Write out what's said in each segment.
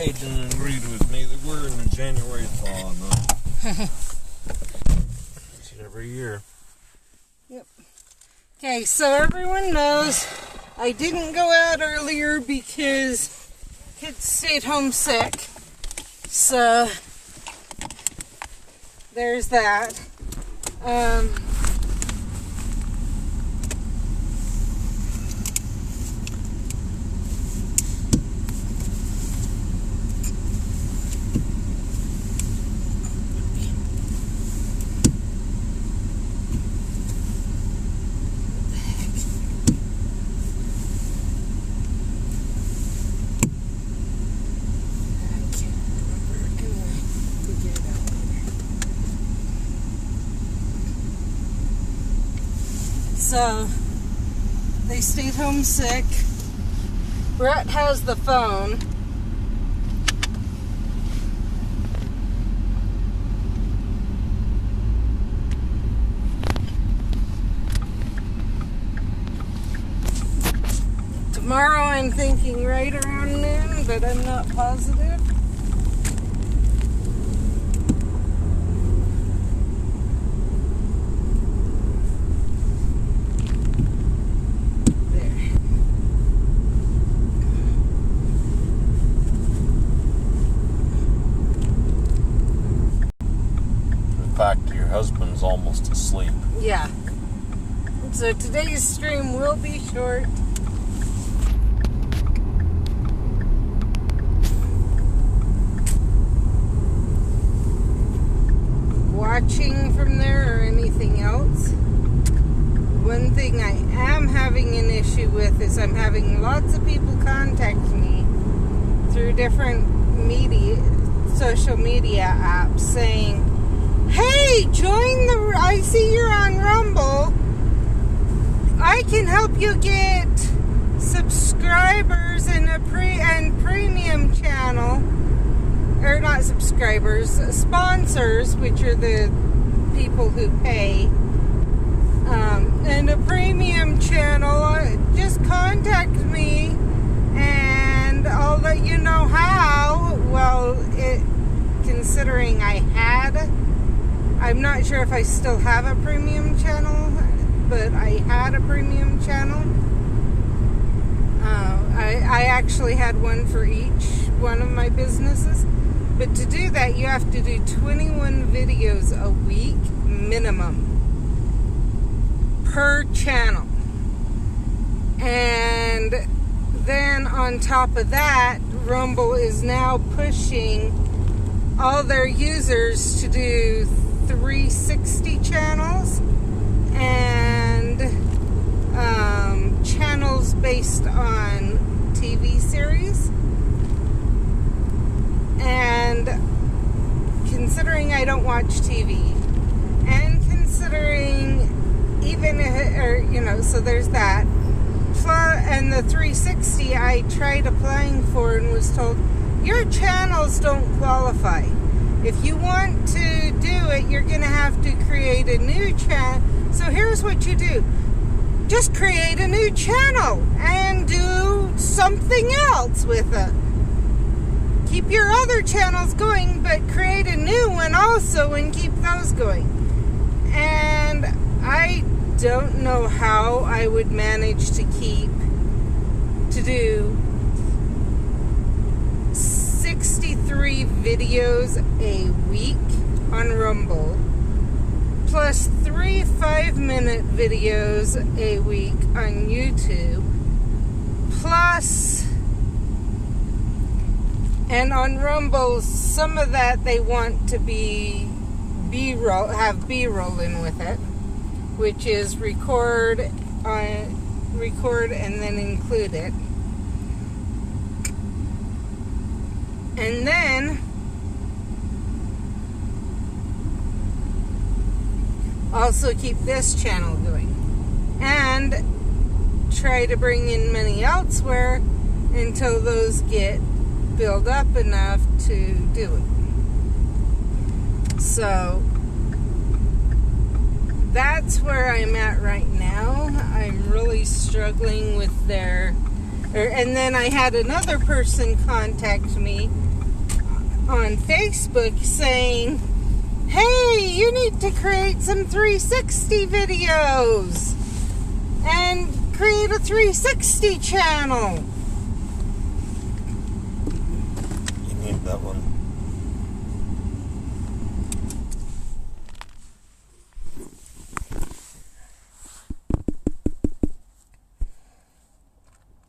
agent agreed with me that we're in the January thaw now. It's every year. Yep. Okay, so everyone knows I didn't go out earlier because kids stayed home sick. So there's that. So they stayed home sick. Brett has the phone. Tomorrow I'm thinking right around noon, but I'm not positive. Your husband's almost asleep. Yeah. So today's stream will be short. Watching from there or anything else. One thing I am having an issue with is I'm having lots of people contact me through different social media apps saying, hey, I see you're on Rumble. I can help you get subscribers and premium channel. Or not subscribers, sponsors, which are the people who pay. And a premium channel. Just contact me and I'll let you know how. Well, considering I'm not sure if I still have a premium channel, but I had a premium channel. I actually had one for each one of my businesses. But to do that, you have to do 21 videos a week minimum per channel. And then on top of that, Rumble is now pushing all their users to do 360 channels and channels based on TV series. And considering I don't watch TV, and considering so there's that. And the 360 I tried applying for and was told, your channels don't qualify. If you want to do it, you're going to have to create a new channel. So here's what you do. Just create a new channel and do something else with it. Keep your other channels going, but create a new one also and keep those going. And I don't know how I would manage to do 63 videos a week on Rumble, plus 3 5-minute videos a week on YouTube, plus, and on Rumble, some of that they want to be B-roll, have B-roll in with it, which is record and then include it. And then also keep this channel going. And try to bring in money elsewhere until those get built up enough to do it. So that's where I'm at right now. I'm really struggling with and then I had another person contact me on Facebook saying, hey, you need to create some 360 videos and create a 360 channel. You need that one.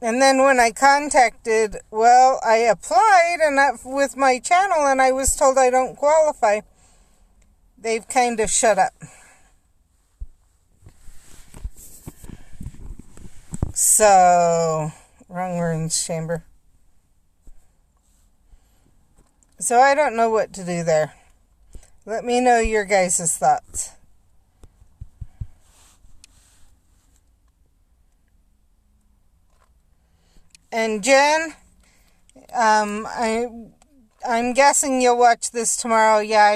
And then when I contacted, well, I applied with my channel and I was told I don't qualify. They've kind of shut up. So, wrong runes chamber. So I don't know what to do there. Let me know your guys' thoughts. And Jen, I'm guessing you'll watch this tomorrow. Yeah,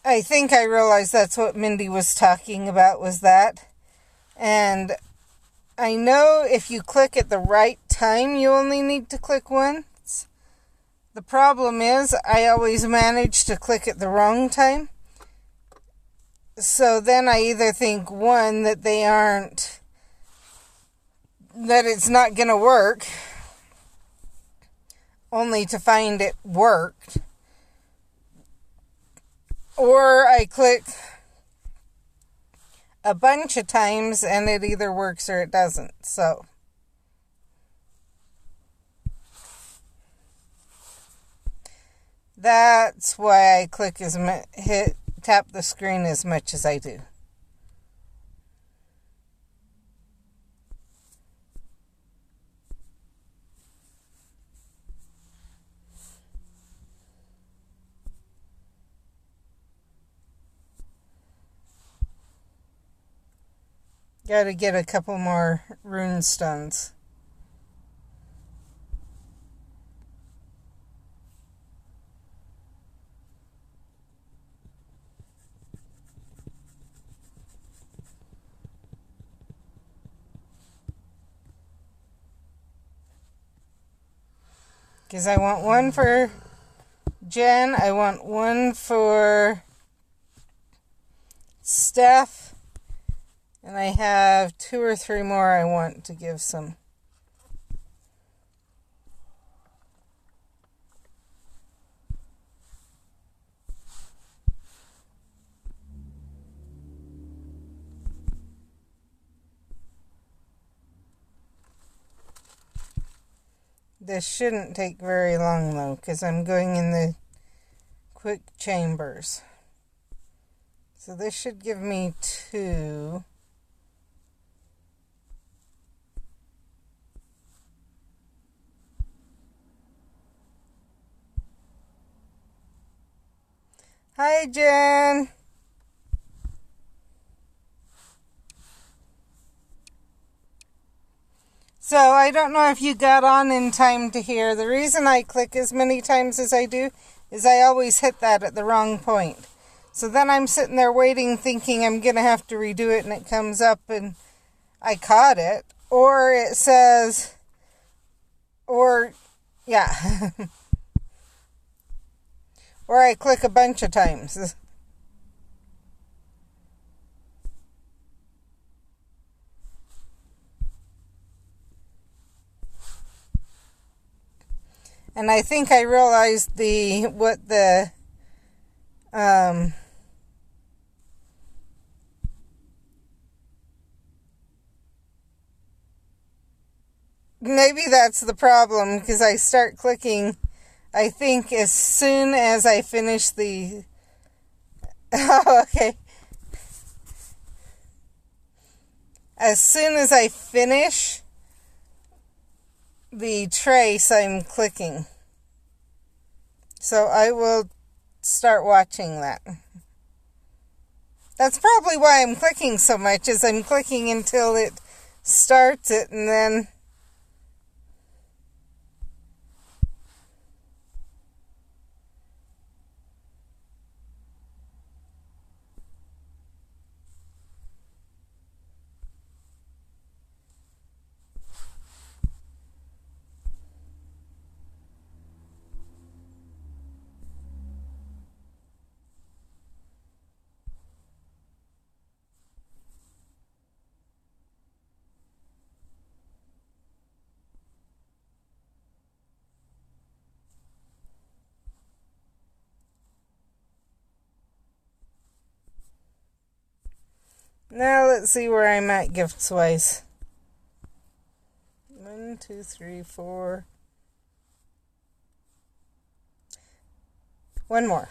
I think I realized that's what Mindy was talking about, was that. And I know if you click at the right time, you only need to click once. The problem is, I always manage to click at the wrong time. So then I either think, one, that it's not going to work, only to find it worked. Or I click a bunch of times and it either works or it doesn't. So that's why I tap the screen as much as I do. Got to get a couple more rune stones. Because I want one for Jen, I want one for Steph, and I have 2 or 3 more I want to give some. This shouldn't take very long though, because I'm going in the quick chambers. So this should give me 2. Hi, Jen. So I don't know if you got on in time to hear. The reason I click as many times as I do is I always hit that at the wrong point. So then I'm sitting there waiting, thinking I'm going to have to redo it, and it comes up and I caught it. Or it says, yeah. Or I click a bunch of times. And I think I realized maybe that's the problem, because I start clicking, I think, as soon as I finish the... Oh, okay. As soon as I finish the trace, I'm clicking. So I will start watching that. That's probably why I'm clicking so much, is I'm clicking until it starts it, and then... Now let's see where I'm at gifts-wise. 1, 2, 3, 4. One more.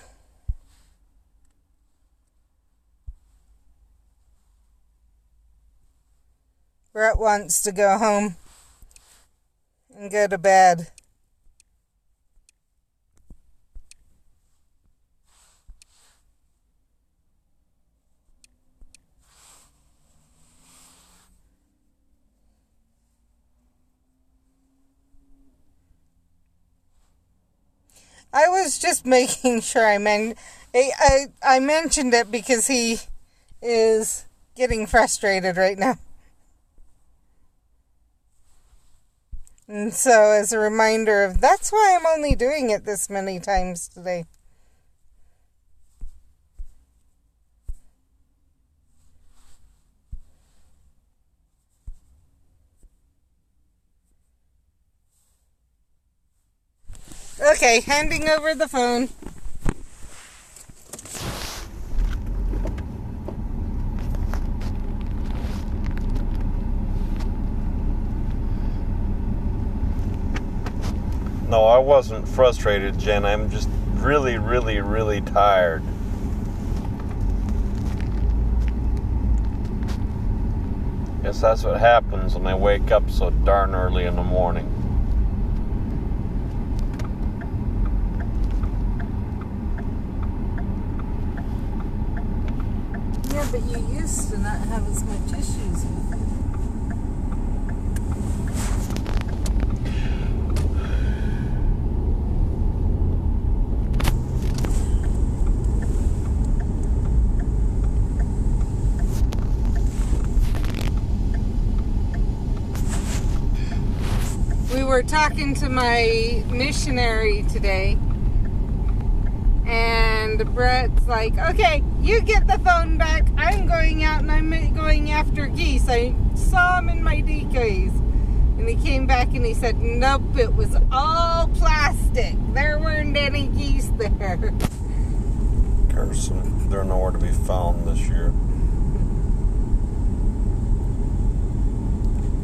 Brett wants to go home and go to bed. I was just making sure I mentioned it because he is getting frustrated right now. And so as a reminder of that's why I'm only doing it this many times today. Okay, handing over the phone. No, I wasn't frustrated, Jen. I'm just really, really, really tired. Guess that's what happens when I wake up so darn early in the morning. Yeah, but you used to not have as much issues with it. We were talking to my missionary today, and Brett's like, okay, you get the phone back. I'm going out and I'm going after geese. I saw him in my decoys. And he came back and he said, nope, it was all plastic. There weren't any geese there. Carson, they're nowhere to be found this year.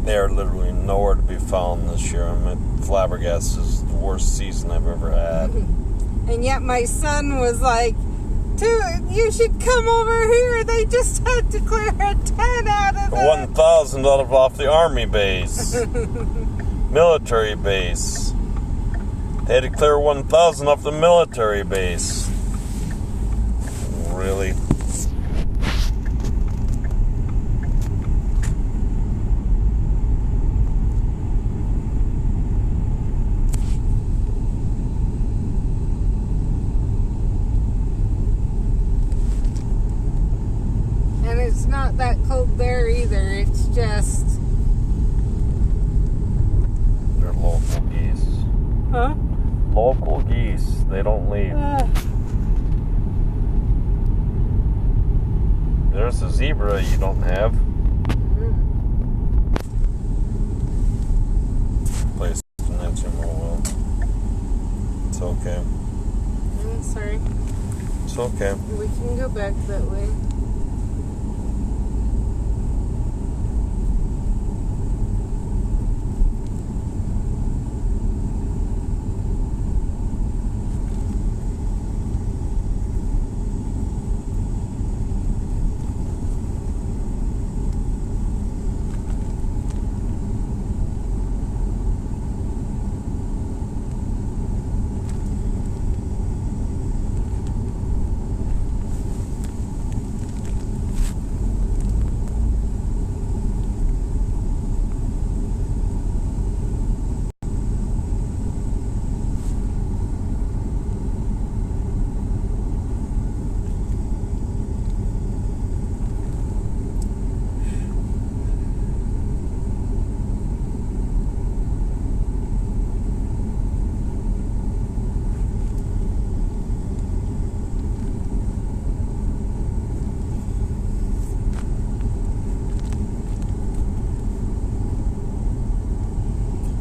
They are literally nowhere to be found this year. I'm flabbergasted. This is the worst season I've ever had. And yet my son was like, dude, you should come over here. They just had to clear a 10 out of the 1,000 off the army base. Military base. They had to clear 1,000 off the military base. Really? And it's not that cold there either. It's just... They're local geese. Huh? Local geese. They don't leave. There's a zebra you don't have. Place that's in real well. It's okay. I'm sorry. It's okay. We can go back that way.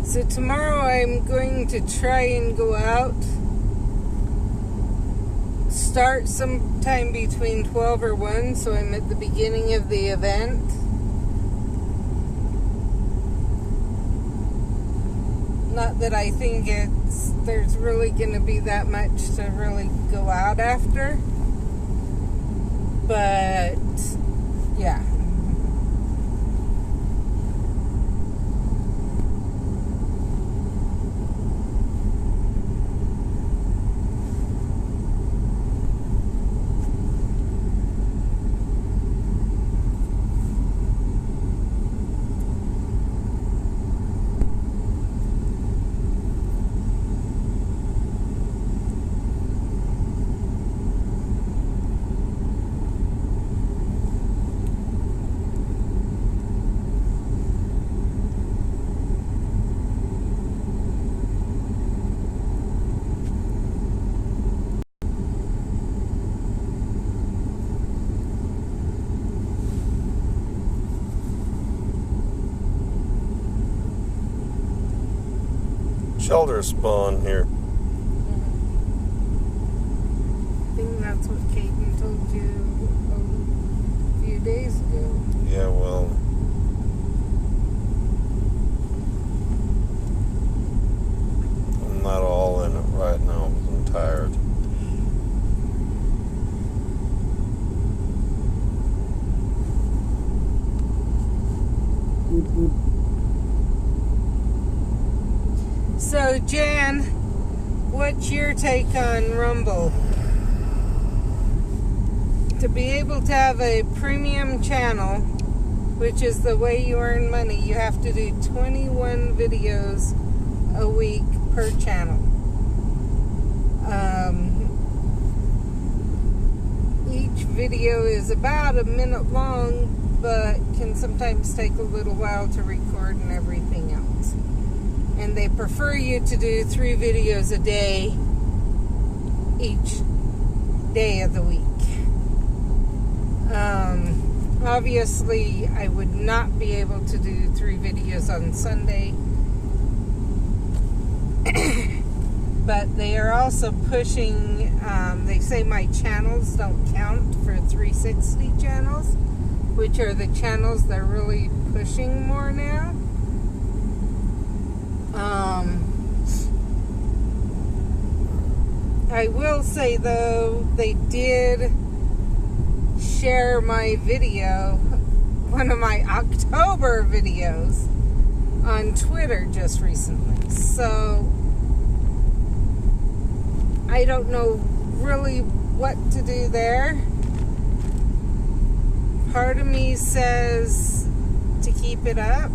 So tomorrow I'm going to try and go out start sometime between 12 or 1, so I'm at the beginning of the event. Not that I think there's really going to be that much to really go out after. But, yeah. Shelter spawn here. I think that's what Caden told you a few days ago. Yeah, well, I'm not all in it right now. I'm tired. So, Jan, what's your take on Rumble? To be able to have a premium channel, which is the way you earn money, you have to do 21 videos a week per channel. Each video is about a minute long, but can sometimes take a little while to record and everything else. And they prefer you to do 3 videos a day each day of the week. Obviously, I would not be able to do 3 videos on Sunday. But they are also pushing, they say my channels don't count for 360 channels, which are the channels they're really pushing more now. I will say, though, they did share my video, one of my October videos, on Twitter just recently. So, I don't know really what to do there. Part of me says to keep it up.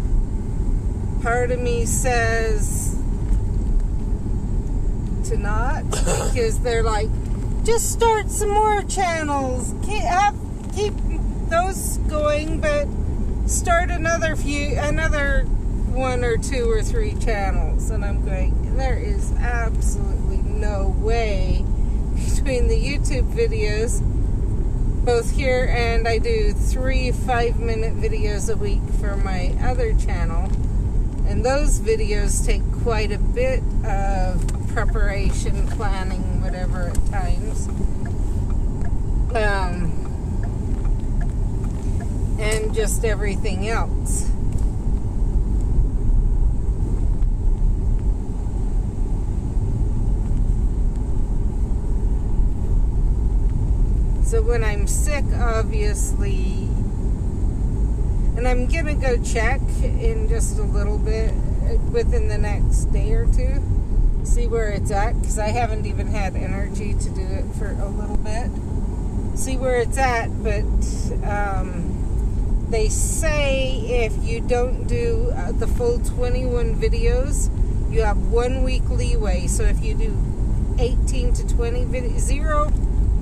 Part of me says to not, because they're like, just start some more channels. Keep those going, but start another 1 or 2 or 3 channels. And I'm going, there is absolutely no way between the YouTube videos, both here and I do 3 5-minute videos a week for my other channel. And those videos take quite a bit of preparation, planning, whatever at times. And just everything else. So when I'm sick, obviously, and I'm gonna go check in just a little bit within the next day or 2, see where it's at, because I haven't even had energy to do it for a little bit. See where it's at, but they say if you don't do the full 21 videos, you have 1 week leeway. So if you do 18 to 20 0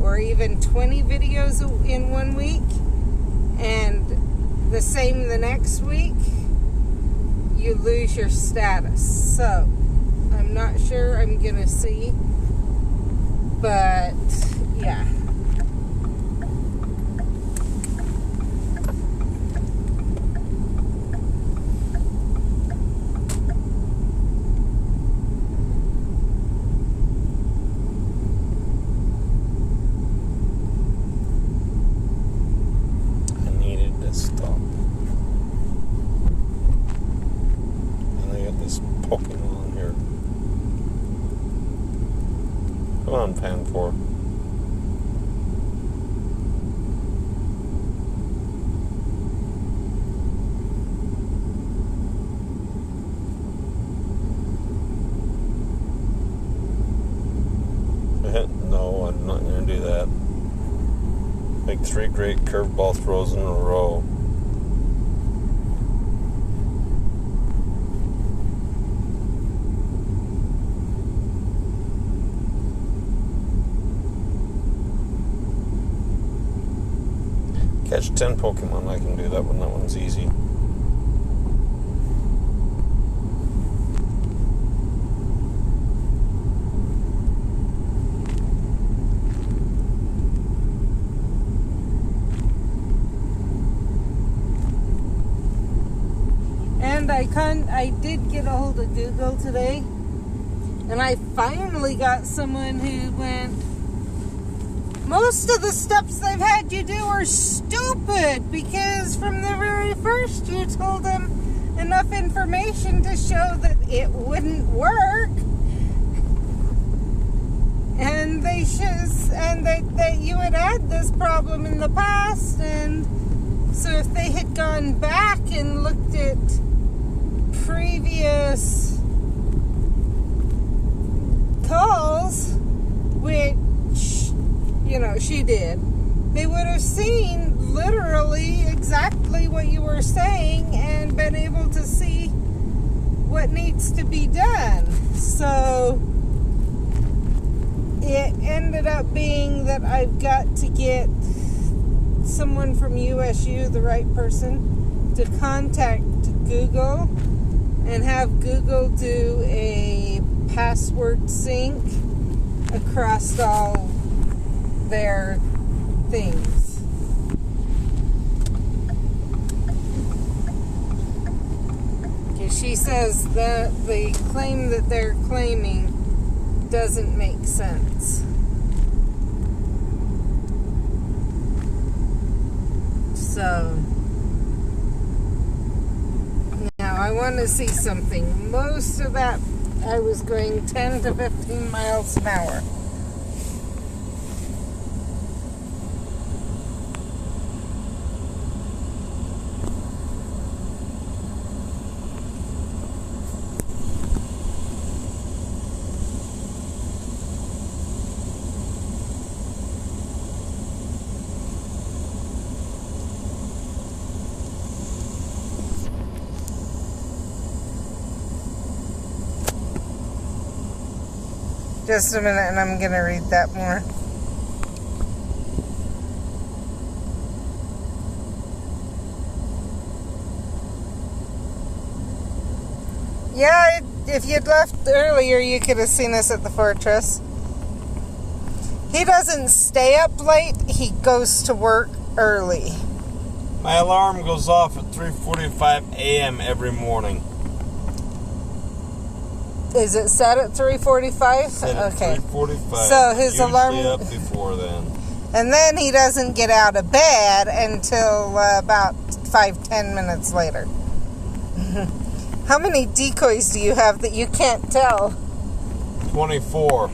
or even 20 videos in 1 week, and the same the next week, you lose your status. So I'm not sure. I'm gonna see, but yeah. pan for? No, I'm not going to do that. Make 3 great curveball throws in a row. Catch 10 Pokemon, I can do that one. That one's easy. And I did get a hold of Google today, and I finally got someone who went, most of the steps they've had you do are stupid, because from the very first you told them enough information to show that it wouldn't work, and that you had had this problem in the past. And so if they had gone back and looked at previous calls, which, she did, they would have seen literally exactly what you were saying and been able to see what needs to be done. So it ended up being that I've got to get someone from USU, the right person, to contact Google and have Google do a password sync across all their things. Because she says that the claim that they're claiming doesn't make sense. So I want to see something. Most of that, I was going 10 to 15 miles an hour. Just a minute, and I'm going to read that more. Yeah, if you'd left earlier, you could have seen us at the fortress. He doesn't stay up late. He goes to work early. My alarm goes off at 3:45 a.m. every morning. Is it set at 3:45? Set at okay. 3:45. So his Usually alarm up before then. And then he doesn't get out of bed until about 5-10 minutes later. How many decoys do you have that you can't tell? 24.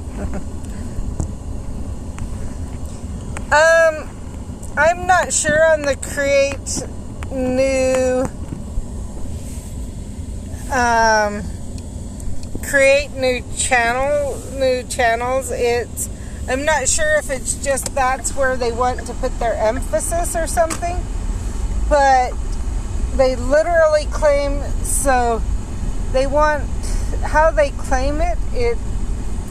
I'm not sure on the create new channels. I'm not sure if it's just that's where they want to put their emphasis or something, but they literally claim, so they want how they claim it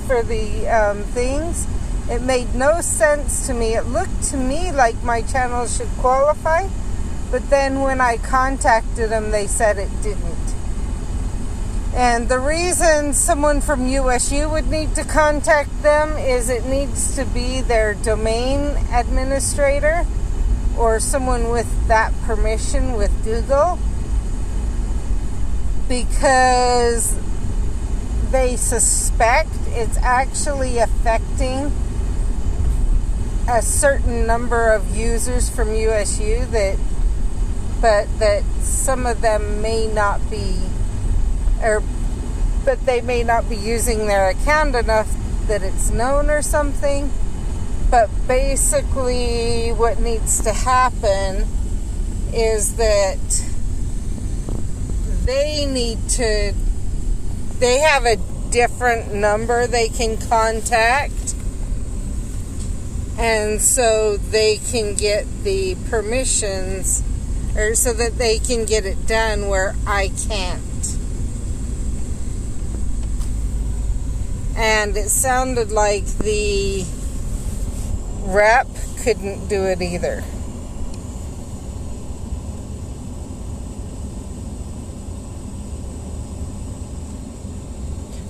for the things. It made no sense to me. It looked to me like my channel should qualify, but then when I contacted them, they said it didn't. And the reason someone from USU would need to contact them is it needs to be their domain administrator or someone with that permission with Google, because they suspect it's actually affecting a certain number of users from USU but that some of them may not be, but they may not be using their account enough that it's known or something. But basically what needs to happen is that they have a different number they can contact, and so they can get the permissions, or so that they can get it done where I can't. And it sounded like the rep couldn't do it either.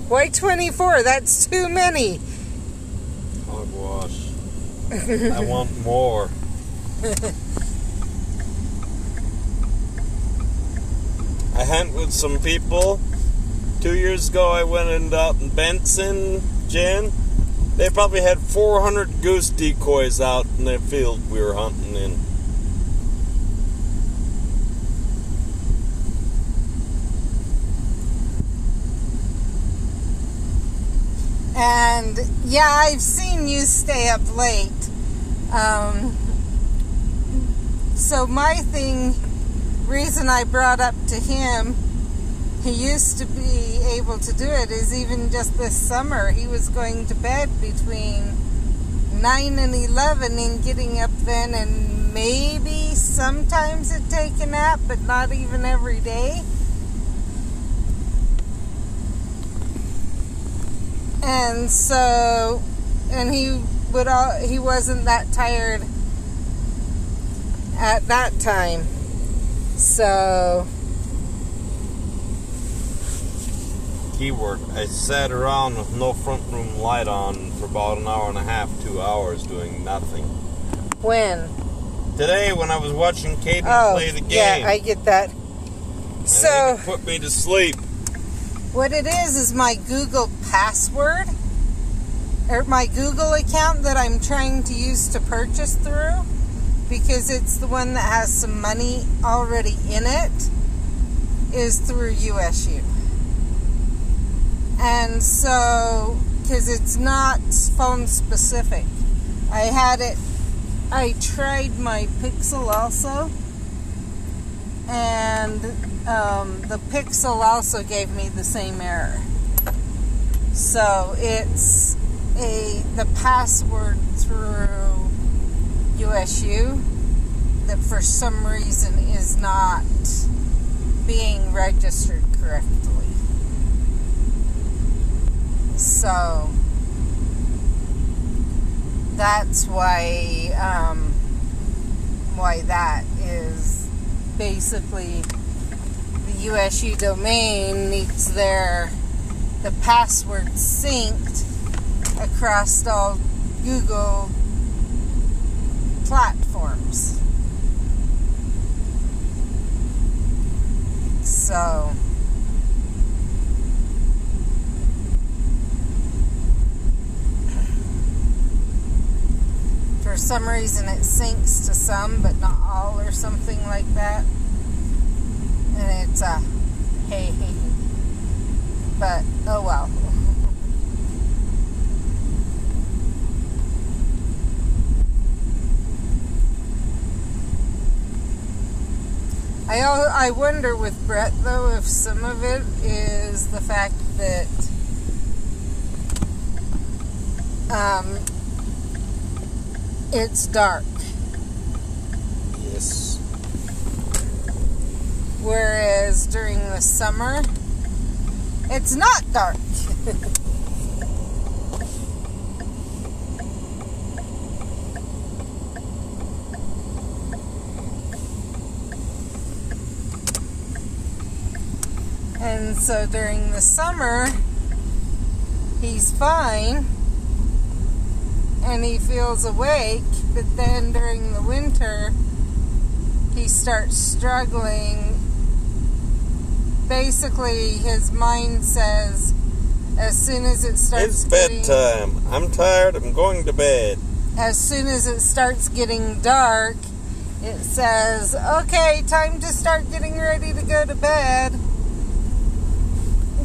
Why 24? That's too many. Hogwash. I want more. I hunt with some people. 2 years ago I went out in Benson, Jen. They probably had 400 goose decoys out in the field we were hunting in. And yeah, I've seen you stay up late. So my reason I brought up to him, he used to be able to do it, is even just this summer. He was going to bed between 9 and 11 and getting up then, and maybe sometimes it'd take a nap, but not even every day. And so, and he wasn't that tired at that time. So, Keyword, I sat around with no front room light on for about an hour and a half, 2 hours doing nothing. When? Today when I was watching Katie play the game. Yeah, I get that. And So, it put me to sleep. what it is my Google password, or my Google account that I'm trying to use to purchase through, because it's the one that has some money already in it, is through USU. And so, because it's not phone specific, I tried my Pixel also, and the Pixel also gave me the same error. So it's the password through USU that for some reason is not being registered correctly. So that's why that is basically the USU domain needs the password synced across all Google platforms. So for some reason it syncs to some but not all, or something like that, and it's hey, but oh well. I wonder with Brett though if some of it is the fact that it's dark. Yes. Whereas during the summer, it's not dark. And so during the summer, he's fine and he feels awake, but then during the winter, he starts struggling. Basically, his mind says, as soon as it starts It's bedtime. I'm tired. I'm going to bed. As soon as it starts getting dark, it says, okay, time to start getting ready to go to bed.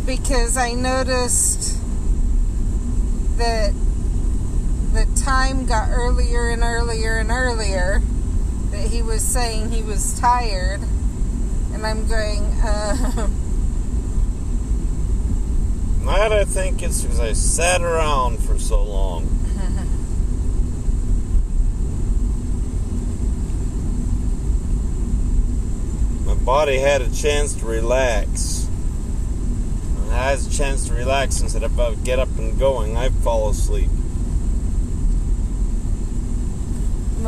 Because I noticed that the time got earlier and earlier and earlier, that he was saying he was tired, and I'm going, That I think it's because I sat around for so long. My body had a chance to relax. When it has a chance to relax instead of get up and going, I fall asleep.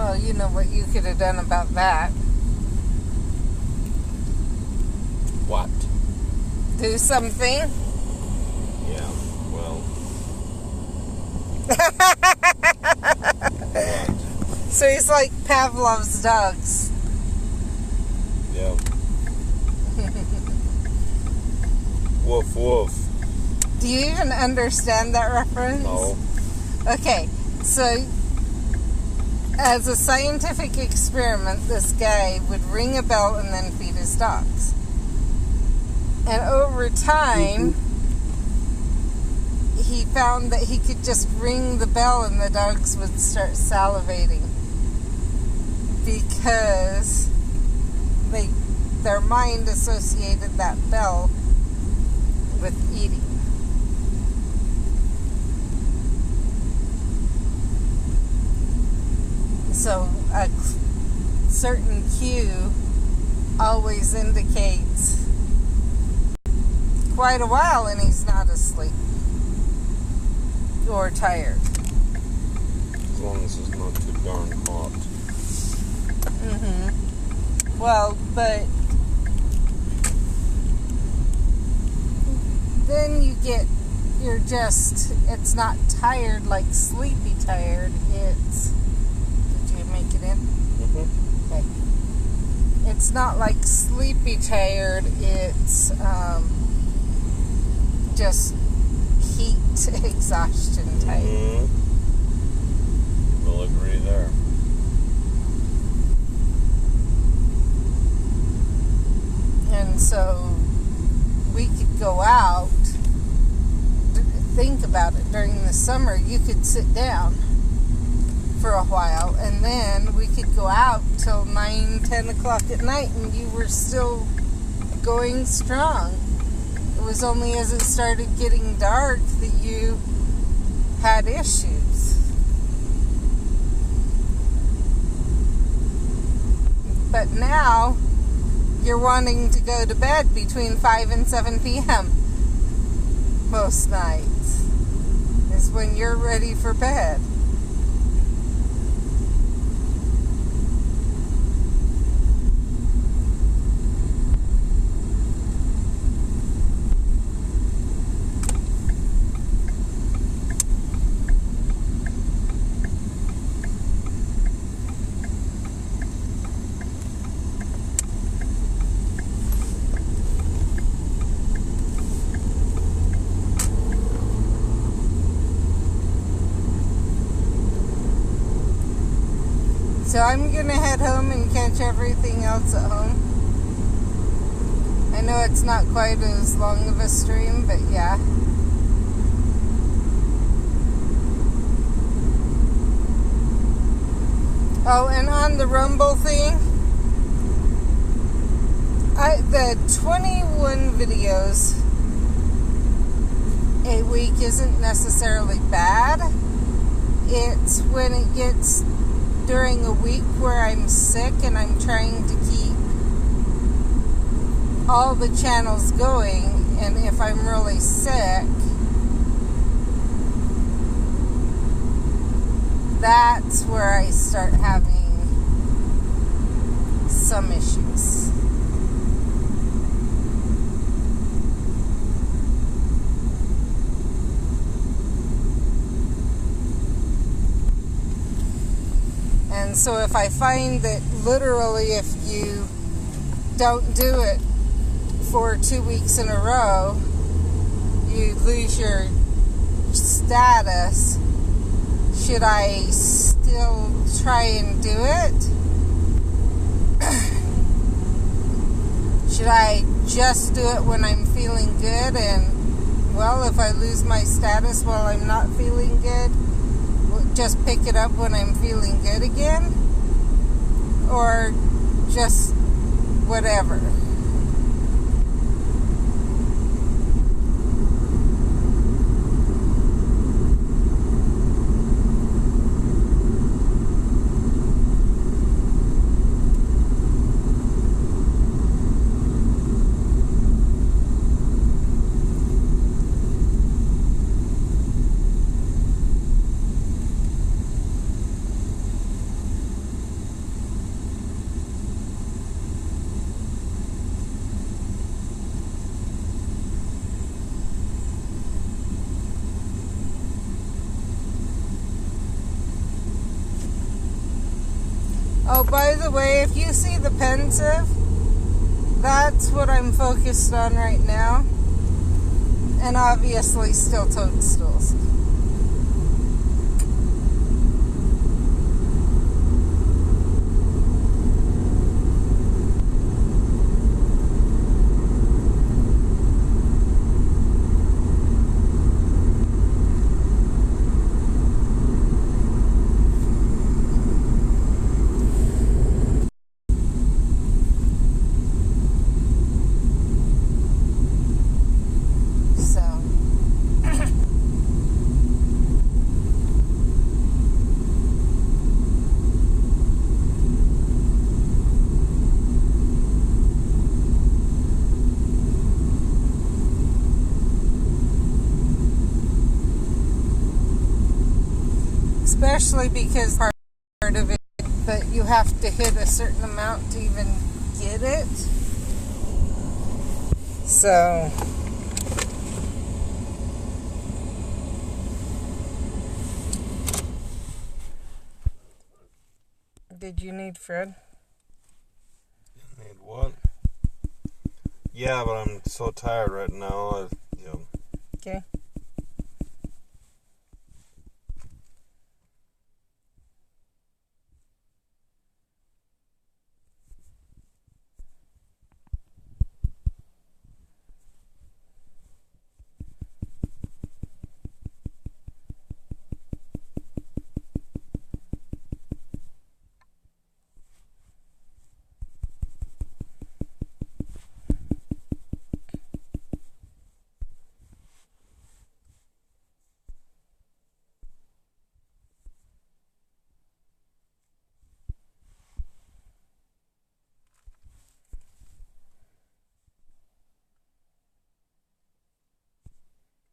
well, you know what you could have done about that. What? Do something. Yeah, well. What? So he's like Pavlov's dogs. Yeah. Woof woof. Do you even understand that reference? No. Okay, so as a scientific experiment, this guy would ring a bell and then feed his dogs. And over time, he found that he could just ring the bell and the dogs would start salivating. Because their mind associated that bell with eating. So a certain cue always indicates quite a while and he's not asleep or tired. As long as it's not too darn hot. Well, but then it's not tired like sleepy tired. Did you make it in? Okay. It's not like sleepy tired. It's just heat exhaustion tired. We'll agree there. And so we could go out. Think about it. During the summer, you could sit down for a while, and then we could go out till 9, 10 o'clock at night, and you were still going strong. It was only as it started getting dark that you had issues. But now, you're wanting to go to bed between 5 and 7 p.m. most nights is when you're ready for bed. So I'm going to head home and catch everything else at home. I know it's not quite as long of a stream, but yeah. Oh, and on the Rumble thing, the 21 videos a week isn't necessarily bad. It's when it gets during a week where I'm sick and I'm trying to keep all the channels going, and if I'm really sick, that's where I start having some issues. And so if I find that literally if you don't do it for 2 weeks in a row, you lose your status, should I still try and do it? Should I just do it when I'm feeling good and Well, if I lose my status while I'm not feeling good, just pick it up when I'm feeling good again? Or just whatever? Oh, by the way, if you see the pensive, that's what I'm focused on right now. And obviously still toadstools. Especially because part of it that you have to hit a certain amount to even get it. So did you need Fred? Need what? Yeah, but I'm so tired right now. Okay.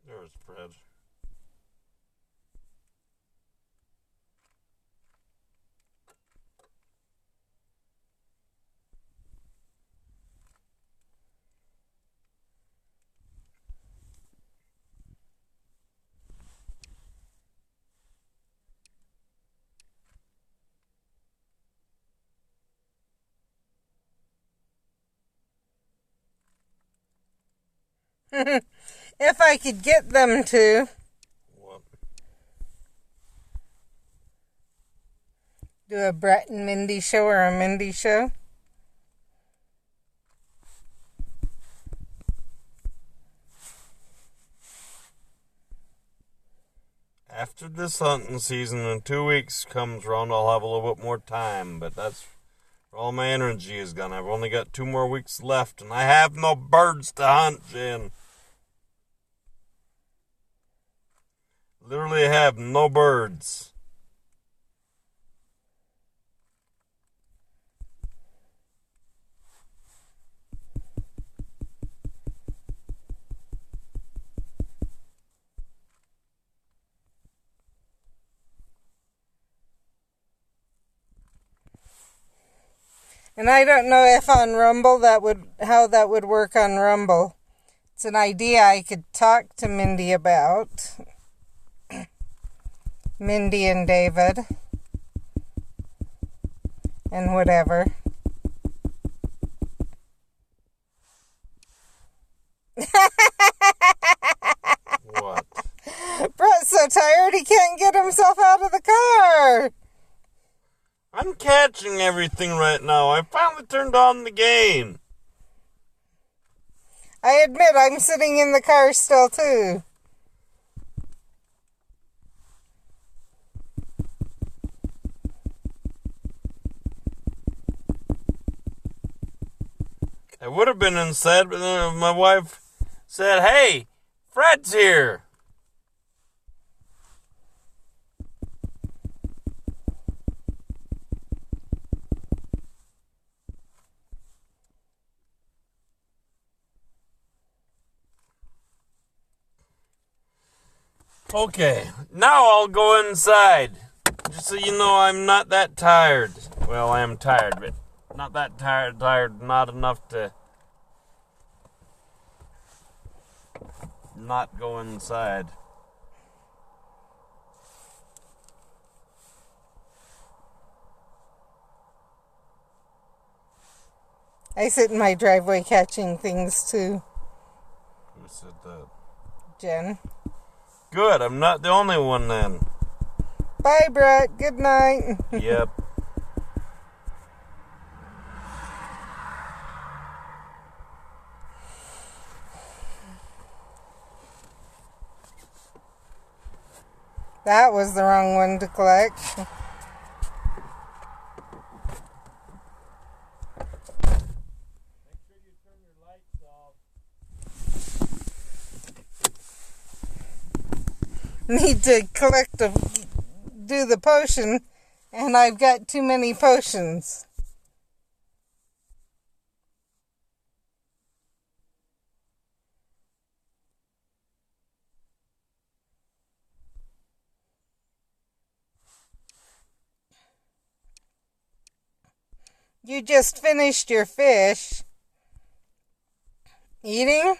There's Fred. If I could get them to. What? Do a Brett and Mindy show or a Mindy show. After this hunting season in 2 weeks comes around, I'll have a little bit more time, but that's where all my energy is gone. I've only got 2 more weeks left, and I have no birds to hunt, Jen. Literally have no birds. And I don't know if on Rumble how that would work on Rumble. It's an idea I could talk to Mindy about. Mindy and David. And whatever. What? Brett's so tired he can't get himself out of the car. I'm catching everything right now. I finally turned on the game. I admit I'm sitting in the car still too. I would have been inside, but then my wife said, "Hey, Fred's here." Okay, now I'll go inside. Just so you know, I'm not that tired. Well, I am tired, but not that tired, not enough to not go inside. I sit in my driveway catching things too. Who said that? Jen. Good, I'm not the only one then. Bye, Brett. Good night. Yep. That was the wrong one to collect. Make sure you turn your lights off. Need to do the potion, and I've got too many potions. You just finished your fish. Eating?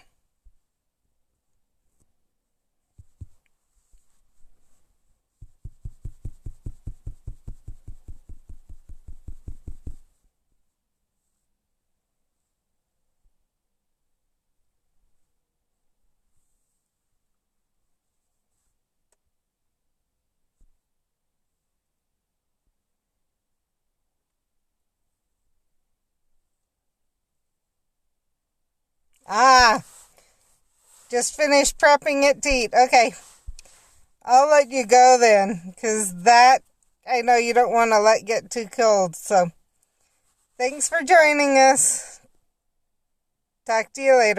Just finished prepping it to eat. Okay, I'll let you go then, because that, I know you don't want to let get too cold. So, thanks for joining us. Talk to you later.